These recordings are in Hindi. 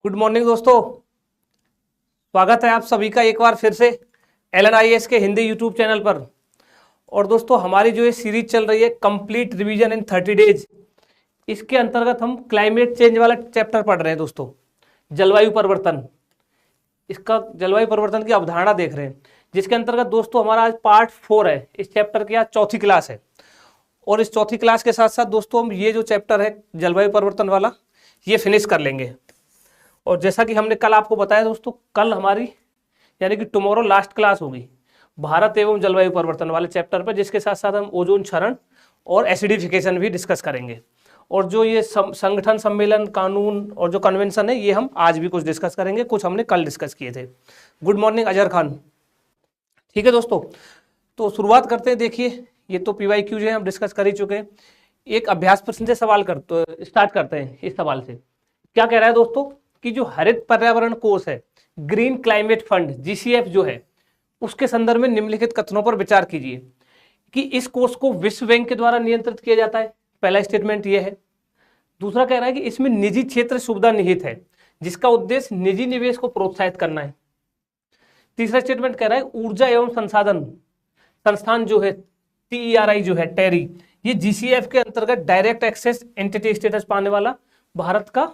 गुड मॉर्निंग दोस्तों। स्वागत है आप सभी का एक बार फिर से LNIS के हिंदी यूट्यूब चैनल पर। और दोस्तों हमारी जो ये सीरीज चल रही है कंप्लीट रिवीजन इन 30 डेज, इसके अंतर्गत हम क्लाइमेट चेंज वाला चैप्टर पढ़ रहे हैं दोस्तों। जलवायु परिवर्तन, इसका जलवायु परिवर्तन की अवधारणा देख रहे हैं, जिसके अंतर्गत दोस्तों हमारा आज पार्ट 4 है। इस चैप्टर की आज चौथी क्लास है। और इस चौथी क्लास के साथ साथ दोस्तों हम ये जो चैप्टर है जलवायु परिवर्तन वाला, ये फिनिश कर लेंगे। और जैसा कि हमने कल आपको बताया दोस्तों, कल हमारी यानी कि टुमारो लास्ट क्लास होगी भारत एवं जलवायु परिवर्तन वाले चैप्टर पर, जिसके साथ साथ हम ओजोन क्षरण और एसिडिफिकेशन भी डिस्कस करेंगे। और जो ये संगठन, सम्मेलन, कानून और जो कन्वेंशन है, ये हम आज भी कुछ डिस्कस करेंगे, कुछ हमने कल डिस्कस किए थे। Good morning Azhar Khan. ठीक है दोस्तों, तो शुरुआत करते हैं। देखिए ये तो PYQ जो है हम डिस्कस कर ही चुके हैं। एक अभ्यास प्रश्न से सवाल स्टार्ट करते हैं। इस सवाल से क्या कह रहा है दोस्तों कि जो हरित पर्यावरण कोष है, ग्रीन क्लाइमेट फंड GCF जो है, उसके संदर्भ में निम्नलिखित कथनों पर विचार कीजिए कि इस कोष को विश्व बैंक के द्वारा नियंत्रित किया जाता है। पहला स्टेटमेंट ये है। दूसरा कह रहा है कि इसमें निजी क्षेत्र सुविधा निहित है, जिसका उद्देश्य निजी निवेश को प्रोत्साहित करना है। तीसरा स्टेटमेंट कह रहा है ऊर्जा एवं संसाधन संस्थान जो है TERI जो है टेरी, ये GCF के अंतर्गत डायरेक्ट एक्सेस एंटिटी स्टेटस पाने वाला भारत का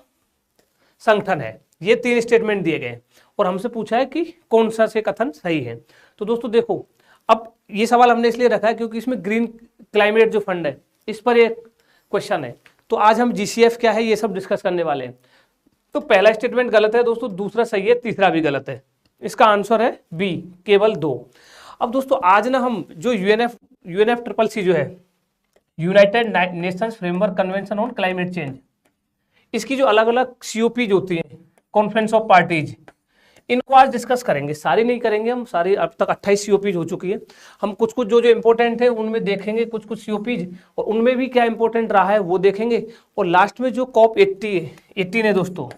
संगठन है। ये 3 स्टेटमेंट दिए गए और हमसे पूछा है कि कौन सा से कथन सही है। तो दोस्तों देखो, अब ये सवाल हमने इसलिए रखा है क्योंकि इसमें ग्रीन क्लाइमेट जो फंड है, इस पर एक क्वेश्चन है। तो आज हम GCF क्या है ये सब डिस्कस करने वाले हैं। तो पहला स्टेटमेंट गलत है दोस्तों, दूसरा सही है, तीसरा भी गलत है। इसका आंसर है बी, केवल 2। अब दोस्तों आज ना हम जो UNFCCC जो है, United Nations framework convention on climate change, इसकी जो अलग अलग COPs होती हैं, कॉन्फ्रेंस ऑफ पार्टीज, इनको आज डिस्कस करेंगे। सारी नहीं करेंगे हम, सारी अब तक 28 COPs हो चुकी है। हम कुछ कुछ जो इंपॉर्टेंट है उनमें देखेंगे, कुछ कुछ COPs और उनमें भी क्या इंपॉर्टेंट रहा है वो देखेंगे। और लास्ट में जो COP 18 है दोस्तों,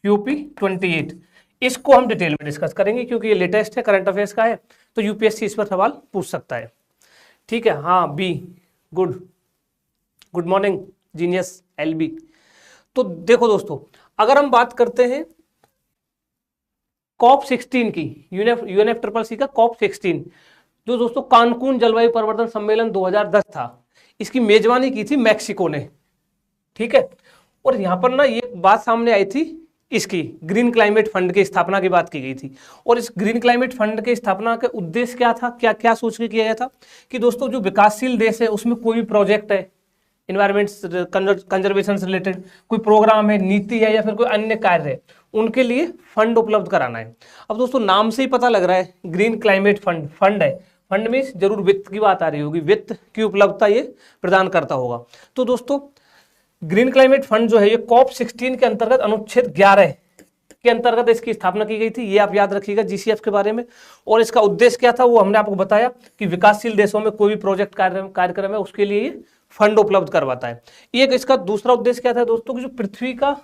COP 28, इसको हम डिटेल में डिस्कस करेंगे क्योंकि ये लेटेस्ट है, करंट अफेयर्स का है, तो UPSC इस पर सवाल पूछ सकता है। ठीक है, हाँ बी, गुड मॉर्निंग जीनियस LB। तो देखो दोस्तों, अगर हम बात करते हैं COP 16 की, UNFCCC का COP 16, जो दोस्तों कानकून जलवायु परिवर्तन सम्मेलन 2010 था, इसकी मेजबानी की थी मैक्सिको ने। ठीक है, और यहां पर ना ये बात सामने आई थी, इसकी ग्रीन क्लाइमेट फंड की स्थापना की बात की गई थी। और इस ग्रीन क्लाइमेट फंड के स्थापना का उद्देश्य क्या था, क्या क्या सोच के किया गया था कि दोस्तों जो विकासशील देश है उसमें कोई भी प्रोजेक्ट है, इन्वायरमेंट कंजर्वेशन से रिलेटेड कोई प्रोग्राम है, नीति है या फिर कोई अन्य कार्य है, उनके लिए फंड उपलब्ध कराना है। अब दोस्तों नाम से ही पता लग रहा है ग्रीन क्लाइमेट फंड है, फंड में जरूर वित्त की बात आ रही होगी, वित्त की उपलब्धता ये प्रदान करता होगा। तो दोस्तों ग्रीन क्लाइमेट फंड जो है ये COP 16 के अंतर्गत अनुच्छेद 11 के अंतर्गत इसकी स्थापना की गई थी। ये आप याद रखिएगा GCF के बारे में। और इसका उद्देश्य क्या था वो हमने आपको बताया कि विकासशील देशों में कोई भी प्रोजेक्ट कार्यक्रम है उसके लिए फंड उपलब्ध करवाता है। एक इसका दूसरा उद्देश्य क्या था दोस्तों कि जो पृथ्वी का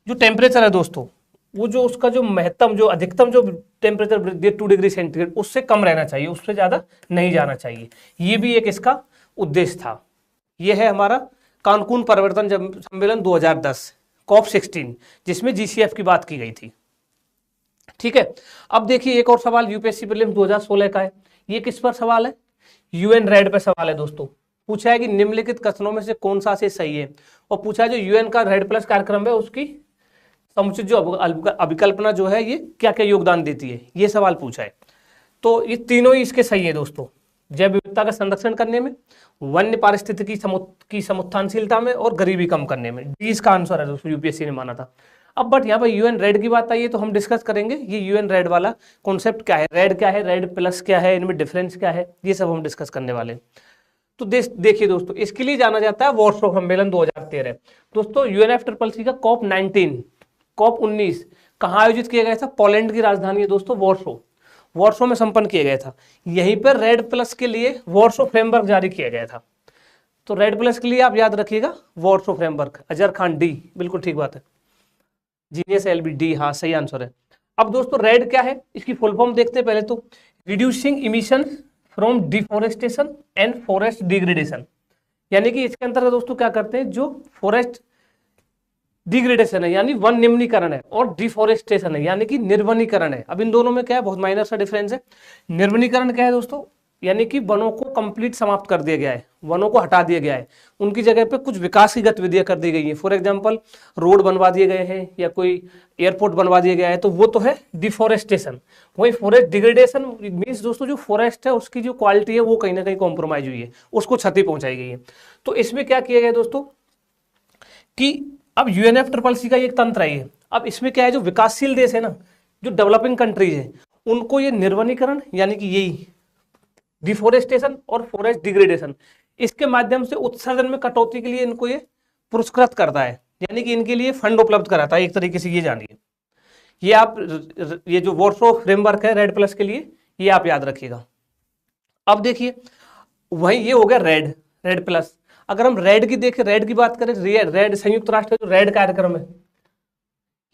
जो टेम्परेचर है दोस्तों, वो जो उसका जो महत्तम, जो अधिकतम जो टेम्परेचर 2 डिग्री सेंटीग्रेड, उससे कम रहना चाहिए, उससे ज्यादा नहीं जाना चाहिए। ये भी एक इसका उद्देश्य था। ये है हमारा कानकून परिवर्तन सम्मेलन 2010 COP 16, जिसमें GCF की बात की गई थी। ठीक है, अब देखिए एक और सवाल UPSC प्रीलिम्स 2016 का है। ये किस पर सवाल है? UN रेड पर सवाल है दोस्तों। पूछा है कि निम्नलिखित कथनों में से कौन सा से सही है, और पूछा है जो UN का रेड प्लस कार्यक्रम है उसकी समुचित जो अभिकल्पना जो है ये क्या क्या योगदान देती है, ये सवाल पूछा है। तो ये तीनों ही इसके सही है दोस्तों, जैव विविधता का संरक्षण करने में, वन्य पारिस्थितिकी की समुत्थानशीलता में और गरीबी कम करने में। डी इसका आंसर है दोस्तों, UPSC ने माना था। अब बट यहाँ पर UN रेड की बात आई है तो हम डिस्कस करेंगे ये UN रेड वाला कॉन्सेप्ट क्या है, रेड क्या है, रेड प्लस क्या है, इनमें डिफरेंस क्या है, ये सब हम डिस्कस करने वाले हैं। तो देखिए दोस्तों, इसके लिए जाना जाता है वार्सो सम्मेलन 2013। दोस्तों UNFCCC का COP 19 कहाँ आयोजित किया गया था? पोलैंड की राजधानी है दोस्तों वार्सो में संपन्न किया गया था। यहीं पर रेड प्लस के लिए वार्सो फ्रेमवर्क जारी किया गया था। तो रेड प्लस के लिए आप याद रखिएगा वार्सो फ्रेमवर्क। अजहर खान डी, बिल्कुल ठीक बात है। जीनियस LB डी, हाँ सही आंसर है। अब दोस्तों रेड क्या है, इसकी फुल फॉर्म देखते हैं पहले तो, reducing emission from deforestation and forest degradation. यानी कि इसके अंतर्गत दोस्तों क्या करते हैं, जो फॉरेस्ट डिग्रेडेशन है यानी वन निम्नीकरण है, और डिफोरेस्टेशन है यानी कि निर्वनीकरण है। अब इन दोनों में क्या है, बहुत माइनर सा डिफरेंस है। निर्वनीकरण क्या है दोस्तों, यानी कि वनों को कंप्लीट समाप्त कर दिया गया है, वनों को हटा दिया गया है, उनकी जगह पे कुछ विकास की गतिविधियां कर दी गई हैं। फॉर एग्जांपल रोड बनवा दिए गए हैं या कोई एयरपोर्ट बनवा दिया गया है, तो वो तो है डिफोरेस्टेशन। वही फॉरेस्ट डिग्रेडेशन मीन्स दोस्तों जो फॉरेस्ट है उसकी जो क्वालिटी है वो कहीं ना कहीं कॉम्प्रोमाइज हुई है, उसको क्षति पहुंचाई गई है। तो इसमें क्या किया गया दोस्तों कि अब UNFCCC का एक तंत्र है ये। अब इसमें क्या है, जो विकासशील देश है ना, जो डेवलपिंग कंट्रीज है, उनको ये निर्वनीकरण यानी कि यही डिफोरेस्टेशन और फॉरेस्ट डिग्रेडेशन, इसके माध्यम से उत्सर्जन में कटौती के लिए इनको ये पुरस्कृत करता है, यानी कि इनके लिए फंड उपलब्ध कराता है एक तरीके से, ये जानिए। ये आप ये जो वार्सो फ्रेमवर्क है रेड प्लस के लिए, ये आप याद रखिएगा। अब देखिए वही ये हो गया रेड प्लस। अगर हम रेड की देखें, रेड की बात करें, रेड संयुक्त राष्ट्र जो रेड कार्यक्रम है,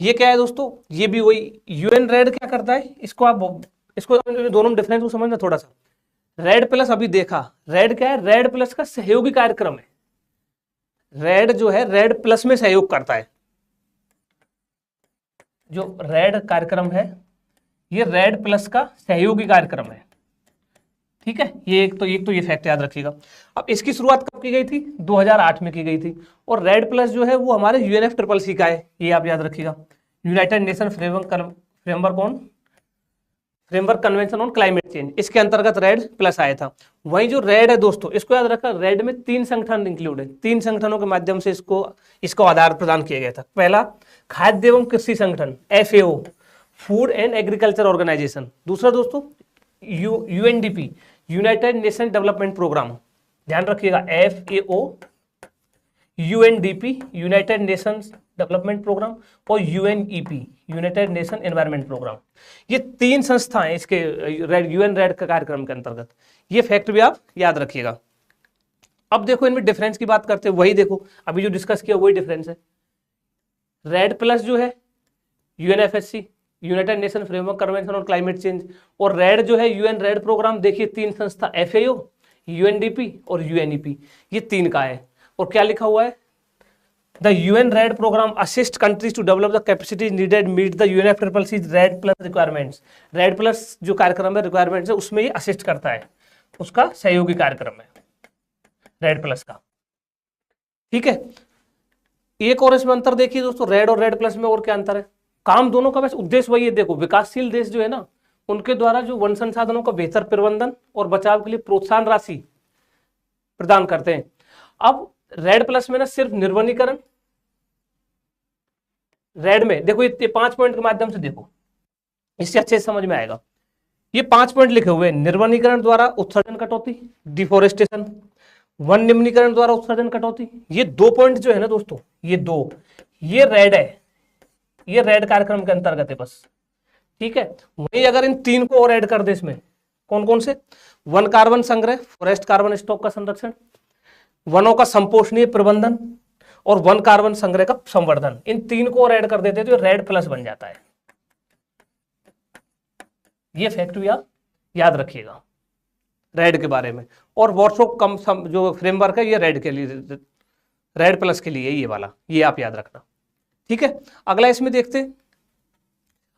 ये क्या है दोस्तों, ये भी वही UN रेड क्या करता है, इसको दोनों में डिफरेंस को समझना थोड़ा सा। रेड प्लस अभी देखा, रेड क्या है, रेड प्लस का सहयोगी कार्यक्रम है। रेड जो है रेड प्लस में सहयोग करता है। जो रेड कार्यक्रम है ये रेड प्लस का सहयोगी कार्यक्रम है, ठीक है। ये एक तो ये फैक्ट याद रखिएगा। अब इसकी शुरुआत कब की गई थी, 2008 में की गई थी। और रेड प्लस जो है वो हमारे UNFCCC का है, ये आप याद रखिएगा, United nation framework convention on climate change, इसके अंतर्गत रेड प्लस आया था। वही जो रेड है दोस्तों, इसको याद रखा, रेड में 3 संगठन इंक्लूड है, 3 संगठनों के माध्यम से इसको आधार प्रदान किया गया था। पहला खाद्य एवं कृषि संगठन FAO, food and agriculture organisation. दूसरा दोस्तों UNDP, United Nation development programme, ध्यान रखिएगा, FAO, UNDP, United Nations development programme, और UNEP, United Nation environment programme. ये 3 संस्थाएं इसके UN रेड का कार्यक्रम के अंतर्गत। ये फैक्ट भी आप याद रखिएगा। अब देखो इनमें डिफरेंस की बात करते हैं, वही देखो अभी जो डिस्कस किया वही डिफरेंस है। रेड प्लस जो है UNFCCC, United nation framework convention on climate change, और रेड जो है UN रेड प्रोग्राम, देखिए 3 संस्था FAO, UNDP और UNEP, ये 3 का है। और क्या लिखा हुआ है, the UN REDD programme assist countries to develop the capacity needed meet the UNFCCC REDD plus requirements. REDD plus जो कार्यक्रम है रिक्वायरमेंट्स है उसमें ये असिस्ट करता है, उसका सहयोगी कार्यक्रम है रेड प्लस का, ठीक है। एक और इसमें अंतर देखिए दोस्तों, रेड और रेड प्लस में और क्या अंतर है, काम दोनों का बस उद्देश्य वही है। देखो विकासशील देश जो है ना, उनके द्वारा जो वन संसाधनों का बेहतर प्रबंधन और बचाव के लिए प्रोत्साहन राशि प्रदान करते हैं। अब रेड प्लस में ना सिर्फ निर्वनीकरण, रेड में देखो ये 5 पॉइंट के माध्यम से देखो, इससे अच्छे से समझ में आएगा। ये 5 पॉइंट लिखे हुए हैं, निर्वनीकरण द्वारा उत्सर्जन कटौती, डिफोरेस्टेशन, वन निम्नीकरण द्वारा उत्सर्जन कटौती। ये 2 पॉइंट जो है ना दोस्तों, ये 2, ये रेड है, ये रेड कार्यक्रम के अंतर्गत है बस, ठीक है। वही अगर इन 3 को और ऐड कर दे इसमें, कौन कौन से, वन कार्बन संग्रह, फॉरेस्ट कार्बन स्टॉक का संरक्षण, वनों का संपोषणीय प्रबंधन और वन कार्बन संग्रह का संवर्धन, इन 3 को और ऐड कर देते तो रेड प्लस बन जाता है। ये फैक्ट भी आप याद रखिएगा रेड के बारे में। और वार्सो कम जो फ्रेमवर्क है ये रेड के लिए, रेड प्लस के लिए ये वाला, ये आप याद रखना, ठीक है। अगला इसमें देखते हैं,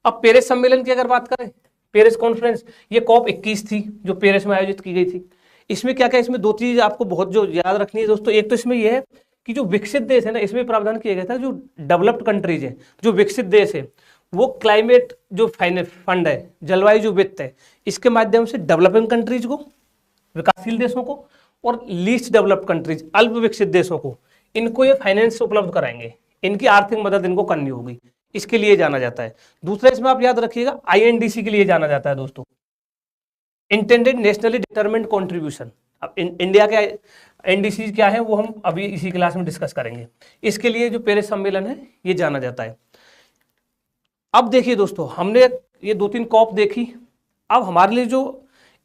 अब पेरिस सम्मेलन की अगर बात करें, पेरिस कॉन्फ्रेंस, ये COP21 थी जो पेरिस में आयोजित की गई थी। इसमें क्या क्या, इसमें 2 चीज आपको बहुत जो याद रखनी है दोस्तों। एक तो इसमें यह है कि जो विकसित देश है ना, इसमें प्रावधान किया गया था, जो डेवलप्ड कंट्रीज है, जो विकसित देश है, वो क्लाइमेट जो फंड है, जलवायु जो वित्त है, इसके माध्यम से डेवलपिंग कंट्रीज को, विकासशील देशों को, और लीस्ट डेवलप्ड कंट्रीज, अल्प विकसित देशों को, इनको ये फाइनेंस उपलब्ध कराएंगे, इनकी आर्थिक मदद इनको करनी होगी, इसके लिए जाना जाता है। दूसरा इसमें आप याद रखिएगा INDC के लिए जाना जाता है दोस्तों, इंटेंडेड नेशनली डिटरमिन्ड कॉन्ट्रीब्यूशन। अब इंडिया के NDC क्या है वो हम अभी इसी क्लास में डिस्कस करेंगे। इसके लिए जो पेरिस सम्मेलन है ये जाना जाता है। अब देखिए दोस्तों, हमने ये 2-3 COP देखी। अब हमारे लिए जो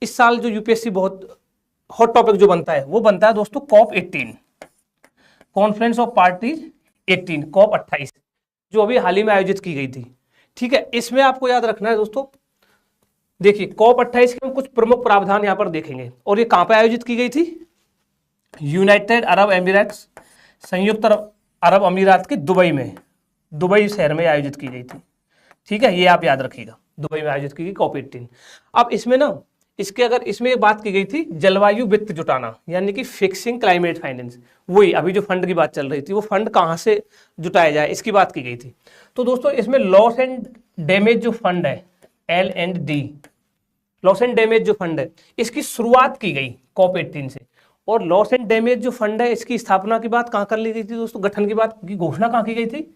इस साल जो UPSC बहुत हॉट टॉपिक जो बनता है वो बनता है दोस्तों COP18, conference of parties 18, COP28, जो अभी हाल ही में आयोजित की गई थी, ठीक है। इसमें आपको याद रखना है दोस्तों, देखिए COP28 के हम कुछ प्रमुख प्रावधान यहां पर देखेंगे। और ये कहां पर आयोजित की गई थी, यूनाइटेड अरब एमिरेट्स, संयुक्त अरब अमीरात के दुबई में, दुबई शहर में आयोजित की गई थी। ठीक है, ये आप याद रखिएगा, दुबई में आयोजित की गई COP18। अब इसमें ना इसके अगर इसमें बात की गई थी जलवायु वित्त जुटाना, यानी कि फिक्सिंग क्लाइमेट फाइनेंस, वही अभी जो फंड की बात चल रही थी, वो फंड कहाँ से जुटाया जाए इसकी बात की गई थी। तो दोस्तों इसमें लॉस एंड डैमेज जो फंड है, L&D, लॉस एंड डैमेज जो फंड है, इसकी शुरुआत की गई COP18 से। और लॉस एंड डैमेज जो फंड है, इसकी स्थापना की बात कहाँ कर ली गई थी दोस्तों, गठन की बात की घोषणा कहाँ की गई थी,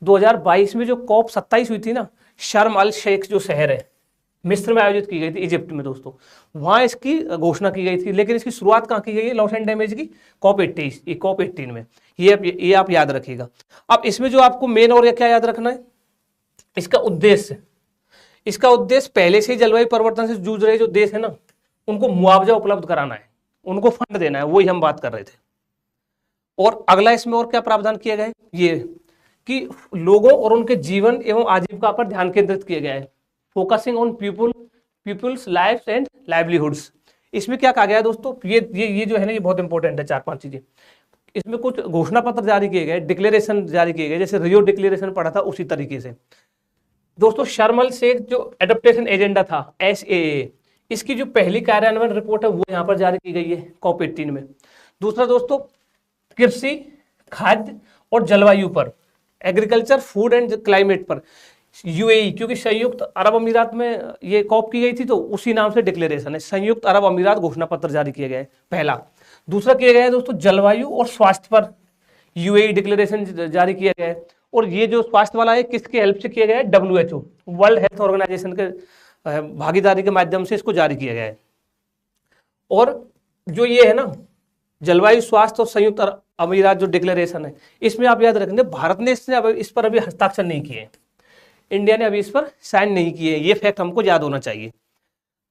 2022 में जो COP27 हुई थी ना, शर्म अल शेख जो शहर है मिस्र में आयोजित की गई थी, इजिप्ट में दोस्तों, वहां इसकी घोषणा की गई थी। लेकिन इसकी शुरुआत कहाँ की गई है लॉस एंड डैमेज की, COP18 में। ये आप याद रखिएगा। अब इसमें जो आपको मेन और क्या याद रखना है, इसका उद्देश्य पहले से ही जलवायु परिवर्तन से जूझ रहे जो देश है ना, उनको मुआवजा उपलब्ध कराना है, उनको फंड देना है, वही हम बात कर रहे थे। और अगला इसमें और क्या प्रावधान किया गया है, ये कि लोगों और उनके जीवन एवं आजीविका पर ध्यान केंद्रित किया गया है, focusing on people's lives and livelihoods. इसमें क्या कहा गया है दोस्तों, ये जो है ना, ये बहुत इंपॉर्टेंट है, 4-5 चीजें। इसमें कुछ घोषणा पत्र जारी किए गए, डिक्लेरेशन जारी किए गए, जैसे रियो डिक्लेरेशन पढ़ा था उसी तरीके से। दोस्तों शर्म अल शेख जो एडेप्टेशन एजेंडा था, SAA, इसकी जो पहली कार्यान्वयन रिपोर्ट है वो यहाँ पर जारी की गई है COP18 में। दूसरा दोस्तों कृषि, खाद्य और जलवायु पर, एग्रीकल्चर, फूड एंड क्लाइमेट पर UAE, क्योंकि संयुक्त अरब अमीरात में ये COP की गई थी तो उसी नाम से डिक्लेरेशन है, संयुक्त अरब अमीरात घोषणा पत्र जारी किया गया है पहला। दूसरा किया गया है दोस्तों जलवायु और स्वास्थ्य पर UAE डिक्लेरेशन जारी किया गया है। और ये जो स्वास्थ्य वाला है किसके हेल्प से किया गया है, WHO, वर्ल्ड हेल्थ ऑर्गेनाइजेशन के भागीदारी के माध्यम से इसको जारी किया गया है। और जो ये है ना जलवायु, स्वास्थ्य और संयुक्त अरब अमीरात जो डिक्लेरेशन है, इसमें आप याद रखेंगे भारत ने इस पर अभी हस्ताक्षर नहीं किए, इंडिया ने अभी इस पर साइन नहीं किए, ये फैक्ट हमको याद होना चाहिए।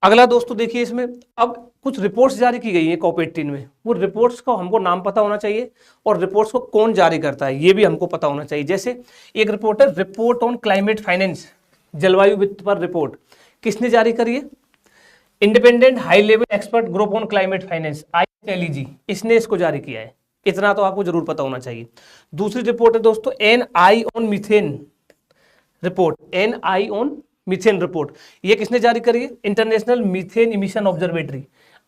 अगला दोस्तों देखिए, इसमें अब कुछ रिपोर्ट्स जारी की गई है COP18 में, वो रिपोर्ट्स को हमको नाम पता होना चाहिए और रिपोर्ट्स को कौन जारी करता है ये भी हमको पता होना चाहिए। जैसे एक रिपोर्ट है रिपोर्ट ऑन क्लाइमेट फाइनेंस, जलवायु वित्त पर रिपोर्ट, किसने जारी करी है, independent high level expert group on climate finance, ILEG, इसने इसको जारी किया है। इतना तो आपको जरूर पता होना चाहिए। दूसरी रिपोर्ट है दोस्तों NI on methane report, NI on methane report, ये किसने जारी करी है, international methane emission observatory,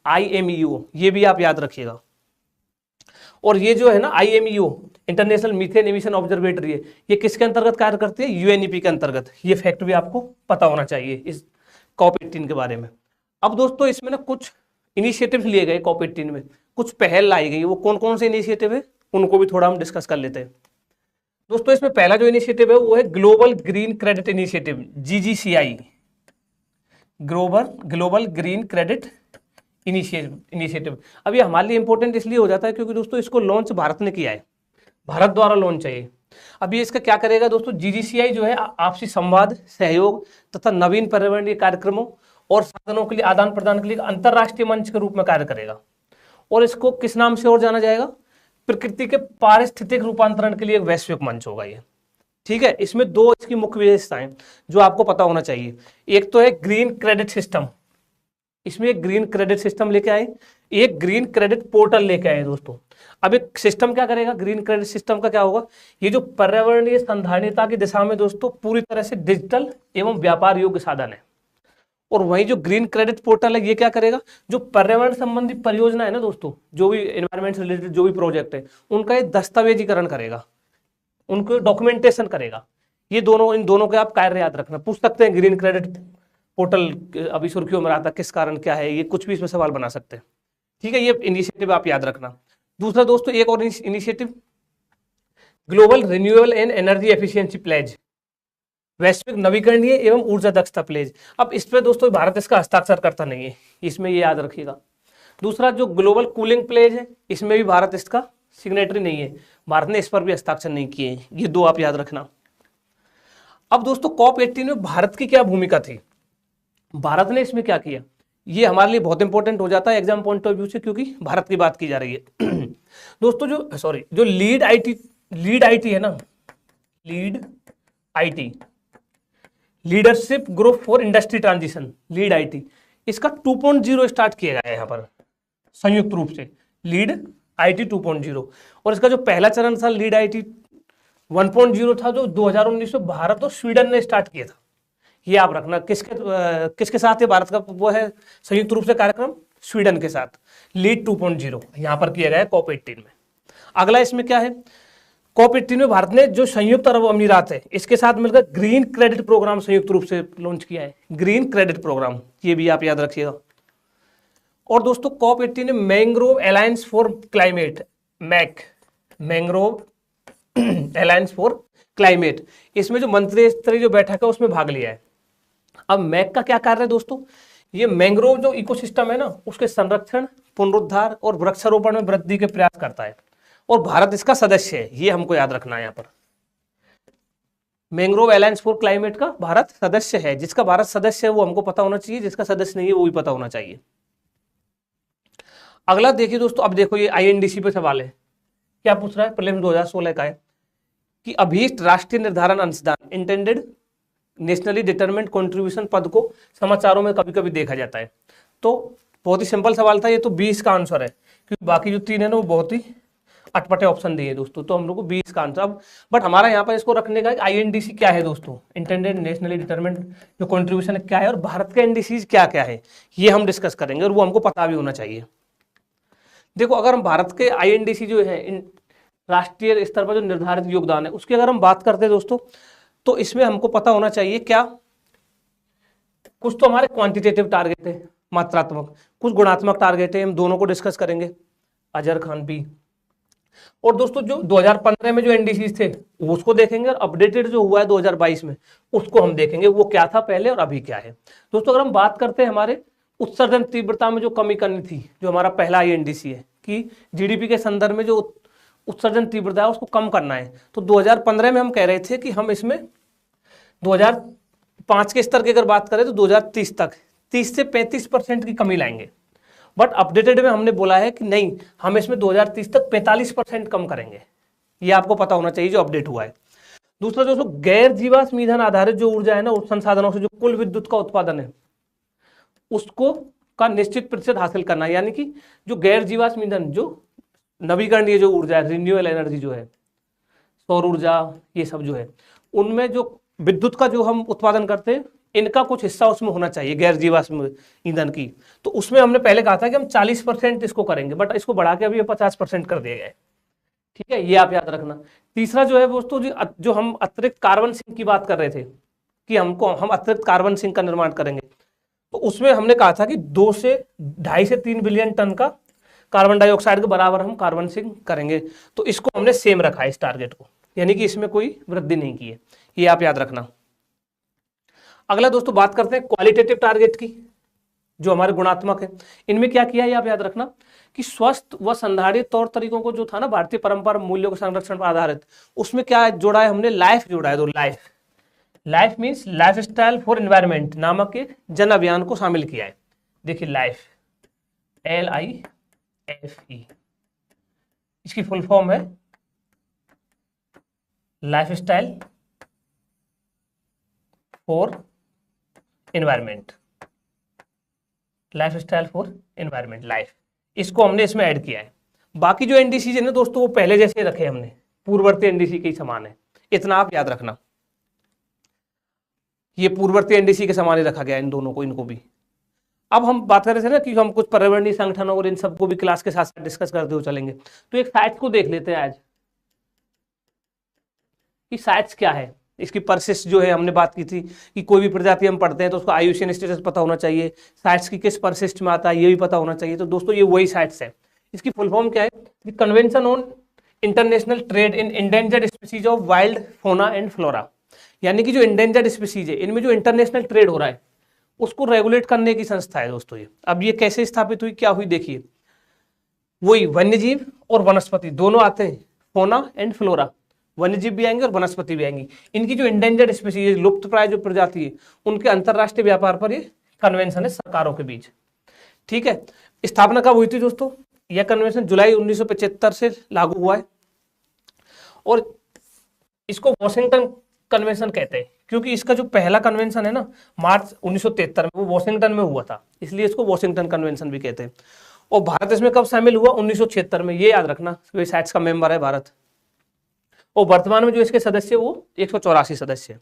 IMEO, ये भी आप याद रखिएगा। और ये जो है ना IMEO, international methane emission observatory है, ये किसके अंतर्गत कार्य करती है, UNEP के अंतर्गत। ये फैक्ट भी आपको पता होना चाहिए इस COP18 के बारे में। अब दोस्तों इसमें ना कुछ इनिशिएटिव्स लिए गए COP18 में, कुछ पहल लाई गई, वो कौन कौन से इनिशिएटिव है उनको भी थोड़ा हम डिस्कस कर लेते हैं। दोस्तों इसमें पहला जो इनिशिएटिव है वो है global green credit initiative, GGCI, global green credit initiative. अब ये हमारे लिए इंपॉर्टेंट इसलिए हो जाता है क्योंकि दोस्तों इसको लॉन्च भारत ने किया है, भारत द्वारा लॉन्च है ये। अब ये इसका क्या करेगा दोस्तों, GGCI जो है आपसी संवाद, सहयोग तथा नवीन पर्यावरणीय कार्यक्रमों और साधनों के लिए आदान प्रदान के लिए अंतरराष्ट्रीय मंच के रूप में कार्य करेगा। और इसको किस नाम से और जाना जाएगा, प्रकृति के पारिस्थितिक रूपांतरण के लिए एक वैश्विक मंच होगा ये। ठीक है, इसमें दो इसकी मुख्य विशेषताएं जो आपको पता होना चाहिए, एक तो है ग्रीन क्रेडिट सिस्टम, इसमें एक ग्रीन क्रेडिट सिस्टम लेके आए, एक ग्रीन क्रेडिट पोर्टल लेके आए दोस्तों। अब एक सिस्टम क्या करेगा, ग्रीन क्रेडिट सिस्टम का क्या होगा, ये जो पर्यावरणीय संधारणीयता की दिशा में दोस्तों पूरी तरह से डिजिटल एवं व्यापार योग्य साधन है। और वही जो ग्रीन क्रेडिट पोर्टल है ये क्या करेगा, जो पर्यावरण संबंधी परियोजना है ना दोस्तों, जो भी एनवायरमेंट से रिलेटेड जो भी प्रोजेक्ट है उनका ये दस्तावेजीकरण करेगा, उनको डॉक्यूमेंटेशन करेगा। ये दोनों, इन दोनों के आप कार्य याद रखना, पूछ सकते हैं ग्रीन क्रेडिट पोर्टल अभी सुर्खियों में रहा था, किस कारण क्या है, ये कुछ भी इसमें सवाल बना सकते हैं। ठीक है, ये इनिशिएटिव आप याद रखना। दूसरा दोस्तों एक और initiative global renewable and energy efficiency pledge, वैश्विक नवीकरणीय एवं ऊर्जा दक्षता प्लेज। अब इस पे दोस्तों भारत इसका हस्ताक्षर करता नहीं है, इसमें ये याद रखिएगा। दूसरा जो ग्लोबल कूलिंग प्लेज है, इसमें भी भारत इसका सिग्नेटरी नहीं है, भारत ने इस पर भी हस्ताक्षर नहीं किए हैं। ये दो आप याद रखना। अब दोस्तों COP18 में भारत की क्या भूमिका थी, भारत ने इसमें क्या किया, ये हमारे लिए बहुत इंपॉर्टेंट हो जाता है एग्जाम पॉइंट ऑफ व्यू से, क्योंकि भारत की बात की जा रही है। दोस्तों जो लीड आईटी है ना, lead IT, leadership group for industry transition, lead IT, इसका 2.0 स्टार्ट किया गया है यहाँ पर संयुक्त रूप से, लीड आईटी 2.0। और इसका जो पहला चरण था लीड आईटी 1.0 था जो 2019 में भारत और स्वीडन ने स्टार्ट किया था। ये आप रखना, किसके साथ है भारत का वो है संयुक्त रूप से कार्यक्रम, स्वीडन के साथ। लीड 2.0 यहां पर किया गया है कॉप 18 में। अगला इसमें क्या है, कॉप 18 में भारत ने जो संयुक्त अरब अमीरात है इसके साथ मिलकर ग्रीन क्रेडिट प्रोग्राम संयुक्त रूप से लॉन्च किया है, ग्रीन क्रेडिट प्रोग्राम, ये भी आप याद रखिएगा। और दोस्तों कॉप 18 में mangrove alliance for climate, MAC, mangrove alliance for climate, इसमें जो मंत्री स्तरीय जो बैठक है उसमें भाग लिया है। अब मैक का क्या कार्य है दोस्तों, ये मैंग्रोव जो इकोसिस्टम है ना उसके संरक्षण, पुनरुद्धार और वृक्षारोपण में वृद्धि के प्रयास करता है, और भारत इसका सदस्य है, ये हमको याद रखना है। यहाँ पर मैंग्रोव अलायंस फॉर क्लाइमेट का भारत सदस्य है, जिसका भारत सदस्य है वो हमको पता होना चाहिए, जिसका सदस्य नहीं है वो भी पता होना चाहिए। अगला देखिए दोस्तों, अब देखो ये आईएनडीसी पे सवाल है, क्या पूछ रहा है, प्रीलिम्स 2016 का है कि अभीष्ट राष्ट्रीय निर्धारण अंशदान, इंटेंडेड नेशनली डिटरमिन्ड कंट्रीब्यूशन पद को समाचारों में कभी कभी देखा जाता है। तो बहुत ही सिंपल सवाल था ये, तो 20 का आंसर है, क्योंकि बाकी जो 3 है ना वो बहुत ही अटपटे ऑप्शन दिए दोस्तों, तो हम लोग को 20 का आंसर। अब बट हमारा यहाँ पर इसको रखने का आईएनडीसी क्या है दोस्तों, इंटेंडेड नेशनली डिटरमिन्ड जो कंट्रीब्यूशन क्या है, और भारत के एनडीसी क्या क्या है, ये हम डिस्कस करेंगे, और वो हमको पता भी होना चाहिए। देखो अगर हम भारत के आईएनडीसी जो है इन राष्ट्रीय स्तर पर जो निर्धारित योगदान है उसकी अगर हम बात करते हैं दोस्तों, तो इसमें हमको पता होना चाहिए क्या, कुछ तो हमारे क्वांटिटेटिव टारगेट है मात्रात्मक, कुछ गुणात्मक टारगेट है, हम दोनों को डिस्कस करेंगे, अजहर खान भी। और दोस्तों जो 2015 में जो एनडीसी थे उसको देखेंगे, और अपडेटेड जो हुआ है 2022 में उसको हम देखेंगे, वो क्या था पहले और अभी क्या है। दोस्तों अगर हम बात करते हैं हमारे उत्सर्जन तीव्रता में जो कमी करनी थी, जो हमारा पहला आईएनडीसी है कि जीडीपी के संदर्भ में जो उत्सर्जन तीव्रता है उसको कम करना है, तो 2015 में हम कह रहे थे कि हम इसमें 2005 के स्तर की अगर बात करें तो 2030 तक 30 से 35% की कमी लाएंगे। बट अपडेटेड में हमने बोला है कि नहीं, हम इसमें 2030 तक 45% कम करेंगे, ये आपको पता होना चाहिए जो अपडेट हुआ है। दूसरा दोस्तों गैर जीवाश्म ईंधन आधारित जो ऊर्जा है ना, उस संसाधनों से जो कुल विद्युत का उत्पादन है उसको का निश्चित प्रतिशत हासिल करना है, यानी कि जो गैर जीवाश्म ईंधन, जो नवीकरणीय जो ऊर्जा है, रिन्यूएबल एनर्जी जो है, सौर ऊर्जा, ये सब जो है, उनमें जो विद्युत का जो हम उत्पादन करते हैं इनका कुछ हिस्सा उसमें होना चाहिए गैर जीवाश्म ईंधन की। तो उसमें हमने पहले कहा था कि हम 40% इसको करेंगे, बट इसको बढ़ा के अभी 50% कर दिया गया है। ठीक है, ये आप याद रखना। तीसरा जो है दोस्तों जो हम अतिरिक्त कार्बन सिंक की बात कर रहे थे कि हम अतिरिक्त कार्बन सिंक का निर्माण करेंगे, तो उसमें हमने कहा था कि 2 से 2.5 से 3 बिलियन टन का कार्बन डाइऑक्साइड के बराबर हम कार्बन सिंक करेंगे। तो इसको हमने सेम रखा है इस टारगेट को, यानी कि इसमें कोई वृद्धि नहीं की है, ये आप याद रखना। अगला दोस्तों बात करते हैं क्वालिटेटिव टारगेट की, जो हमारे गुणात्मक है। इनमें क्या किया है आप याद रखना कि स्वस्थ व संधारणीय तौर तरीकों को जो था ना भारतीय परंपरा मूल्यों के संरक्षण पर आधारित, उसमें क्या जोड़ा है हमने, लाइफ जोड़ा है। तो life means life style for environment नामक एक जन अभियान को शामिल किया है। देखिए लाइफ, LIFE, इसकी फुल फॉर्म है life style for environment, life style for environment, life, इसको हमने इसमें ऐड किया है। बाकी जो एनडीसी है ना दोस्तों वो पहले जैसे रखे हमने, पूर्ववर्ती एनडीसी के समान है, इतना आप याद रखना, ये पूर्ववर्ती एनडीसी के समान ही रखा गया इन दोनों को, इनको भी। अब हम बात कर रहे थे ना कि हम कुछ पर्यावरणीय संगठनों और इन सबको भी क्लास के साथ साथ डिस्कस करते हुए चलेंगे, तो एक साइट्स को देख लेते हैं आज कि साइट्स क्या है। इसकी परसिस्ट जो है हमने बात की थी कि कोई भी प्रजाति हम पढ़ते हैं तो उसका आयुषन स्टेटस पता होना चाहिए, साइट्स की किस परसिस्ट में आता है ये भी पता होना चाहिए। तो दोस्तों ये वही साइट्स है। इसकी फुल फॉर्म क्या है, convention on international trade in endangered species of wild फोना एंड फ्लोरा, यानी कि जो इंडेंजर्ड स्पीसीज है इनमें जो इंटरनेशनल ट्रेड हो रहा है उसको रेगुलेट करने की संस्था है दोस्तों ये। अब ये कैसे स्थापित हुई, क्या हुई, देखिए वही वन्यजीव और वनस्पति दोनों आते हैं, फोना एंड फ्लोरा, वन्यजीव भी आएंगे और वनस्पति भी आएंगी। इनकी जो इंडेंजर्ड स्पीसीज, लुप्त प्राय जो प्रजाति है, उनके अंतरराष्ट्रीय व्यापार पर ये कन्वेंशन है सरकारों के बीच। ठीक है, स्थापना कब हुई थी दोस्तों, यह कन्वेंशन जुलाई 1975 से लागू हुआ है, और इसको वॉशिंगटन कन्वेंशन कहते हैं, क्योंकि इसका जो पहला कन्वेंशन है ना मार्च 1973 में, वो वॉशिंगटन में हुआ था, इसलिए इसको वॉशिंगटन कन्वेंशन भी कहते हैं। और भारत इसमें कब शामिल हुआ, 1976 में, ये याद रखना, साइट्स का मेंबर है भारत। और वर्तमान में जो इसके सदस्य वो 184 सदस्य हैं।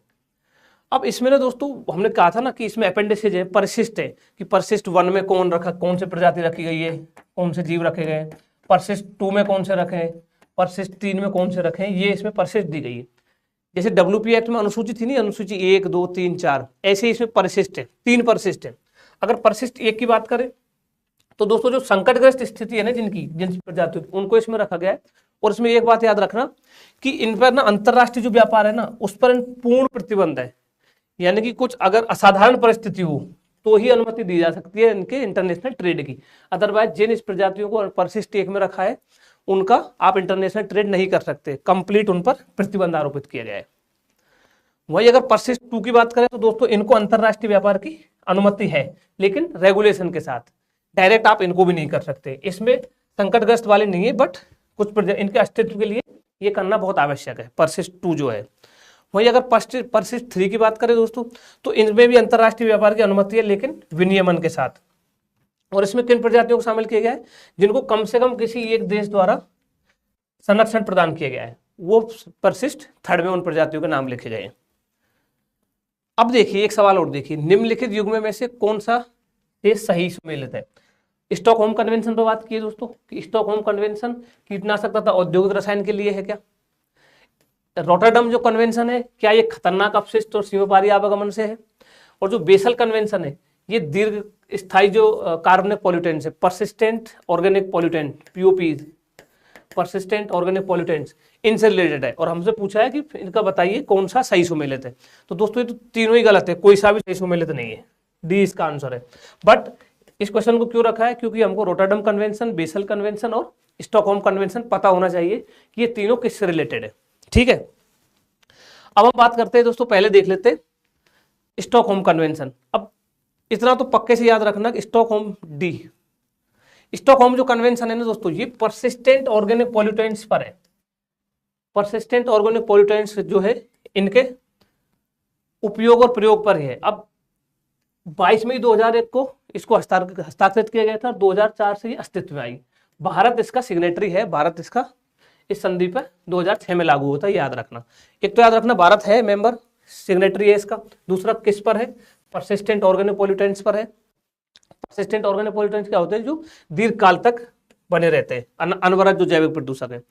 अब इसमें ना दोस्तों हमने कहा था ना कि इसमें अपेंडिसेज है, परिशिष्ट है, कि परिशिष्ट 1 में कौन से प्रजाति रखी गई है, कौन से जीव रखे गए, परिशिष्ट 2 में कौन से रखे हैं, परिशिष्ट 3 में कौन से रखे हैं, ये इसमें परिशिष्ट दी गई है। जैसे WP एक्ट में अनुसूची थी नहीं, अनुसूची 1, 2, 3, 4, ऐसे ही इसमें परिशिष्ट है, 3 परिशिष्ट है। अगर परिशिष्ट 1 की बात करें तो दोस्तों जो संकटग्रस्त स्थिति है ना जिन प्रजातियों की, उनको इसमें रखा गया है। और इसमें एक बात याद रखना कि इन पर ना अंतरराष्ट्रीय जो व्यापार है ना उस पर पूर्ण प्रतिबंध है, यानी कि कुछ अगर असाधारण परिस्थिति हो तो ही अनुमति दी जा सकती है इनके इंटरनेशनल ट्रेड की। अदरवाइज जिन इस प्रजातियों को परिशिष्ट 1 में रखा है उनका आप इंटरनेशनल ट्रेड नहीं कर सकते, कंप्लीट उन पर प्रतिबंध आरोपित किया गया है। वही अगर परिशिष्ट 2 की बात करें तो दोस्तों इनको अंतरराष्ट्रीय व्यापार की अनुमति है, लेकिन रेगुलेशन के साथ, डायरेक्ट आप इनको भी नहीं कर सकते। इसमें संकटग्रस्त वाले नहीं है, बट कुछ इनके अस्तित्व के लिए ये करना बहुत आवश्यक है, परिशिष्ट 2 जो है। वही अगर परिशिष्ट 3 की बात करें दोस्तों तो इनमें भी अंतरराष्ट्रीय व्यापार की अनुमति है, लेकिन विनियमन के साथ। और इसमें किन प्रजातियों को शामिल किया गया है, जिनको कम से कम किसी एक देश द्वारा संरक्षण प्रदान किया गया है, वो परिशिष्ट 3 में उन प्रजातियों के नाम लिखे गए हैं। अब देखिए एक सवाल और देखिए, निम्नलिखित युग्म में से कौन सा देश सही सुमेलित है। स्टॉकहोम कन्वेंशन पर बात की है दोस्तों कि स्टॉकहोम कन्वेंशन कीटनाशक तथा औद्योगिक रसायन के लिए है क्या। रॉटरडम जो कन्वेंशन है, क्या ये खतरनाक अपशिष्ट और सीमापारी आवागमन से है। और जो बेसल कन्वेंशन है, ये दीर्घ स्थायी जो कार्बनिक पॉल्यूटेंट्स है, persistent organic pollutant, POP, persistent organic pollutants, इनसे रिलेटेड है। और हमसे पूछा है कि इनका बताइए कौन सा सही सुमेलित है। तो दोस्तों ये तो तीनों ही गलत है, कोई सा भी सही सुमेलित नहीं है, डी इसका आंसर है। बट इस क्वेश्चन को क्यों रखा है, क्योंकि हमको रॉटरडम कन्वेंशन, बेसल कन्वेंशन और स्टॉकहोम कन्वेंशन पता होना चाहिए कि ये तीनों किससे रिलेटेड है। ठीक है, अब हम बात करते हैं दोस्तों, पहले देख लेते हैं स्टॉकहोम कन्वेंशन। अब इतना तो पक्के से याद रखना कि स्टॉकहोम जो कन्वेंशन है ना दोस्तों, ये परसिस्टेंट ऑर्गेनिक पॉल्यूटेंट्स पर है। परसिस्टेंट ऑर्गेनिक पॉल्यूटेंट्स जो है इनके उपयोग और प्रयोग पर ही है। अब 22 मई 2001 को इसको हस्ताक्षरित किया गया था, 2004 से ये अस्तित्व में आई। भारत इसका सिग्नेटरी है, भारत इसका इस संधि पर 2006 में लागू होता है, याद रखना। एक तो याद रखना भारत है मेंबर, सिग्नेटरी है इसका। दूसरा किस पर है, परसिस्टेंट ऑर्गेनिक पॉल्यूटेंट्स पर है। परसिस्टेंट ऑर्गेनिक पॉल्यूटेंट्स क्या होते हैं, जो दीर्घकाल तक बने रहते हैं, अनवरत जो जैविक प्रदूषक है।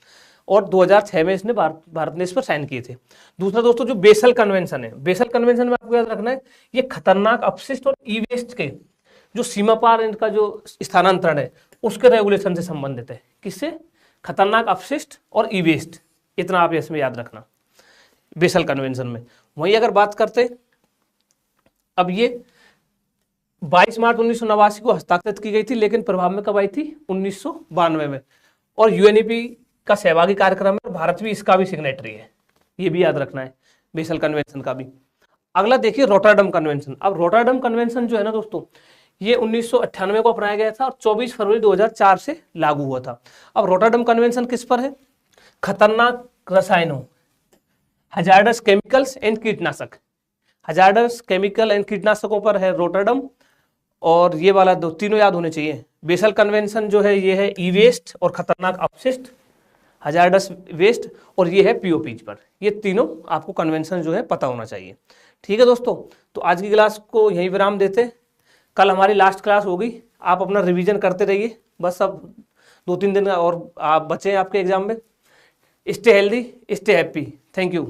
और 2006 में इसने भारत ने इस पर साइन किए थे। दूसरा दोस्तों जो बेसल कन्वेंशन है, बेसल कन्वेंशन में आपको याद रखना है ये खतरनाक अपशिष्ट और ई वेस्ट के जो सीमा पार इनका जो स्थानांतरण है उसके रेगुलेशन से संबंधित है। किससे, खतरनाक अपशिष्ट और ई वेस्ट, इतना आप इसमें याद रखना बेसल कन्वेंशन में। वहीं अगर बात करते, अब ये 22 मार्च 1989 को हस्ताक्षरित की गई थी, लेकिन प्रभाव में कब आई थी, 1992 में। और UNEP का सहभागी कार्यक्रम है, भारत भी इसका भी सिग्नेटरी है, ये भी याद रखना है, बेसल कन्वेंशन का भी। अगला देखिए रॉटरडम कन्वेंशन। अब रॉटरडम कन्वेंशन जो है ना दोस्तों, ये 1998 को अपनाया गया था और 24 फरवरी 2004 से लागू हुआ था। अब रॉटरडम कन्वेंशन किस पर है, खतरनाक रसायनों, हजार्डस केमिकल्स एंड कीटनाशक, हजार्डस केमिकल एंड कीटनाशकों पर है रॉटरडम। और ये वाला दो तीनों याद होने चाहिए। बेसल कन्वेंशन जो है ये है ई वेस्ट और खतरनाक अपशिष्ट, हजार्डस वेस्ट, और ये है POPs पर। ये तीनों आपको कन्वेंशन जो है पता होना चाहिए। ठीक है दोस्तों, तो आज की क्लास को यहीं विराम देते, कल हमारी लास्ट क्लास होगी। आप अपना रिवीजन करते रहिए, बस अब 2-3 दिन और आप बचे हैं आपके एग्जाम में। Stay healthy, stay happy, thank you.